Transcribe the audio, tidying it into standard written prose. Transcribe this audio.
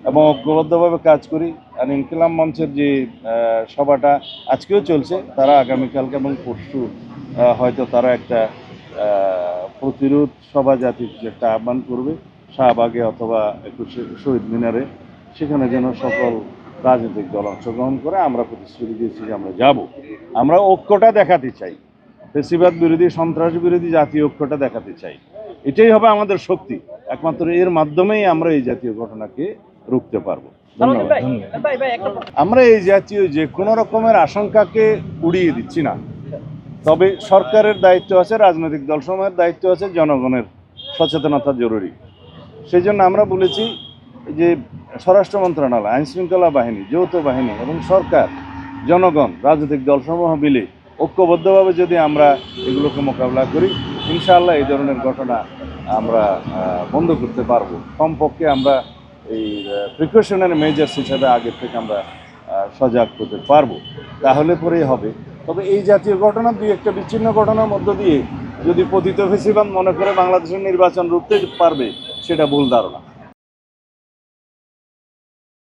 এবং ঐক্যবদ্ধভাবে কাজ করি। আর ইনকিলাব মঞ্চের যে সভাটা আজকেও চলছে, তারা আগামীকালকে এবং পরশু হয়তো তারা একটা প্রতিরোধ সভা জাতির একটা আহ্বান করবে শাহবাগে অথবা 21শে শহীদ মিনারে। সেখানে যেন সকল রাজনৈতিক দল অংশগ্রহণ করে। আমরা প্রতিশ্রুতি দিয়েছি যে আমরা যাব। আমরা ঐক্যটা দেখাতে চাই, ফেসিবাদ বিরোধী, সন্ত্রাস বিরোধী জাতীয় ঐক্যটা দেখাতে চাই। এটাই হবে আমাদের শক্তি। একমাত্র এর মাধ্যমেই আমরা এই জাতীয় ঘটনাকে রুখতে পারবো। ধন্যবাদ। আমরা এই জাতীয় যে কোনো রকমের আশঙ্কাকে উড়িয়ে দিচ্ছি না, তবে সরকারের দায়িত্ব আছে, রাজনৈতিক দলসমূহের দায়িত্ব আছে, জনগণের সচেতনতা জরুরি। সেই জন্য আমরা বলেছি যে স্বরাষ্ট্র মন্ত্রণালয়, আইনশৃঙ্খলা বাহিনী, যৌথ বাহিনী এবং সরকার, জনগণ, রাজনৈতিক দলসমূহ মিলে ঐক্যবদ্ধভাবে যদি আমরা এগুলোকে মোকাবিলা করি, ইনশাআল্লাহ এই ধরনের ঘটনা আমরা বন্ধ করতে পারবো। কমপক্ষে আমরা এই প্রিকশনারি মেজার্স হিসাবে আগের থেকে আমরা সজাগ হতে পারবো, তাহলে পরেই হবে। তবে এই জাতীয় ঘটনা দুই একটা বিচ্ছিন্ন ঘটনার মধ্য দিয়ে যদি পতিত ফেসিবাদ মনে করে বাংলাদেশের নির্বাচন রুখতে পারবে, সেটা ভুল ধারণা।